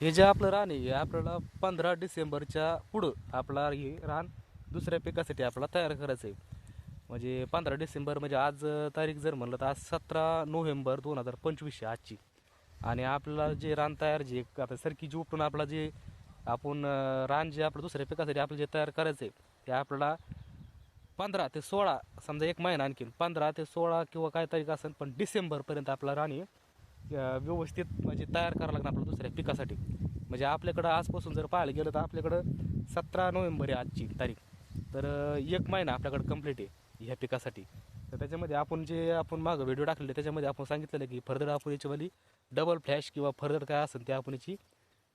हे जे आपलं रान आहे हे आपल्याला 15 डिसेंबरच्या पुढं आपला हे रान दुसऱ्या पिकासाठी आपल्याला तयार करायचं आहे. म्हणजे 15 डिसेंबर म्हणजे आज तारीख जर म्हणलं तर आज 17 नोव्हेंबर 2025 आहे आजची. आणि आपल्याला जे रान तयार जे आता सरकी जी उपटून आपला जे आपण रान जे आपलं दुसऱ्या पिकासाठी आपलं जे तयार करायचं आहे ते आपल्याला 15 ते 16 समजा एक महिना आणखीन 15 ते 16 किंवा काय तारीख असेल पण डिसेंबरपर्यंत आपला राणी व्यवस्थित म्हणजे तयार करावं लागणार आपल्या दुसऱ्या पिकासाठी. म्हणजे आपल्याकडं आजपासून जर पाहायला गेलं तर आपल्याकडं 17 नोव्हेंबर आहे आजची तारीख. तर एक महिना आपल्याकडं कंप्लीट आहे ह्या पिकासाठी. तर त्याच्यामध्ये आपण जे आपण मागं व्हिडिओ टाकलेले त्याच्यामध्ये आपण सांगितलेलं की फर्दर आपण याच्यामध्ये डबल फ्लॅश किंवा फर्दर काय असेल ते आपण याची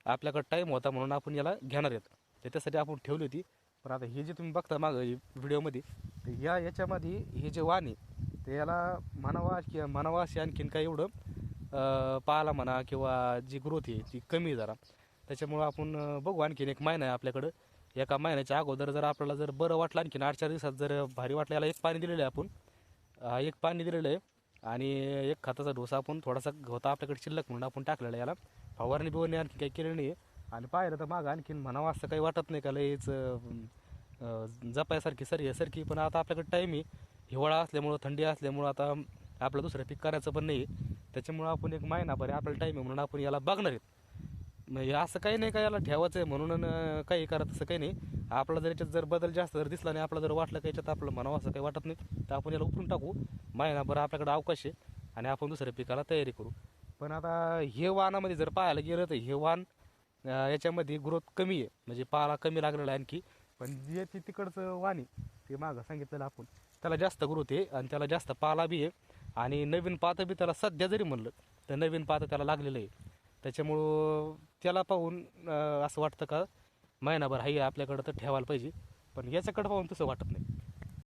आपल्याकडं टाईम होता म्हणून आपण याला घेणार आहेत. तर त्यासाठी आपण ठेवली होती. पण आता हे जे तुम्ही बघता मागं व्हिडिओमध्ये तर याच्यामध्ये हे जे वाण आहे ते याला म्हणावा अशी आणखीन काही एवढं पाहायला म्हणा किंवा जी ग्रोथ आहे ती कमी आहे जरा. त्याच्यामुळं आपण बघू आणखीन एक महिना आहे आपल्याकडं. एका महिन्याच्या अगोदर जर आपल्याला जर बरं वाटलं आणखीन 8-4 दिवसात जर भारी वाटलं याला एक पाणी दिलेलं आहे आपण. एक पाणी दिलेलं आहे आणि एक खताचा डोसा आपण थोडासा होता आपल्याकडे शिल्लक म्हणून आपण टाकलेला आहे याला. फवारणी बिवारणी आणखी काही केलेली नाही आहे. आणि पाहिलं तर मागं आणखीन म्हणावं असं काही वाटत नाही का लयच जपायसारखी सारखी. पण आता आपल्याकडे टाईम आहे. हिवाळा असल्यामुळं थंडी असल्यामुळं आता आपलं दुसरं पीक करायचं पण नाही आहे. त्याच्यामुळं आपण एक महिनाभर आपल्याला टाईम आहे म्हणून आपण याला बघणार आहेत. म्हणजे असं काही नाही का याला ठेवायचं आहे म्हणून काही करत असं काही नाही. आपला जर याच्यात जर बदल जास्त जर दिसला नाही आपला जर वाटलं की याच्यात आपलं म्हणावं असं काही वाटत नाही तर आपण याला उपरून टाकू. महिनाभर आपल्याकडे अवकाश आहे आणि आपण दुसऱ्या पिकाला तयारी करू. पण आता हे वाणामध्ये जर पाहायला गेलं तर हे वाण याच्यामध्ये ग्रोथ कमी आहे म्हणजे पाला कमी लागलेला आहे आणखी. पण जे ती तिकडचं वाण आहे ते मागं सांगितलेलं आपण त्याला जास्त ग्रोथ आहे आणि त्याला जास्त पाला बी आहे. आणि नवीन पातं बी त्याला सध्या जरी म्हणलं तर नवीन पातं त्याला लागलेलं आहे. त्याच्यामुळं त्याला पाहून असं वाटतं का महिनाभर हाही आपल्याकडं तर ठेवायला पाहिजे. पण याच्याकडं पाहून तसं वाटत नाही.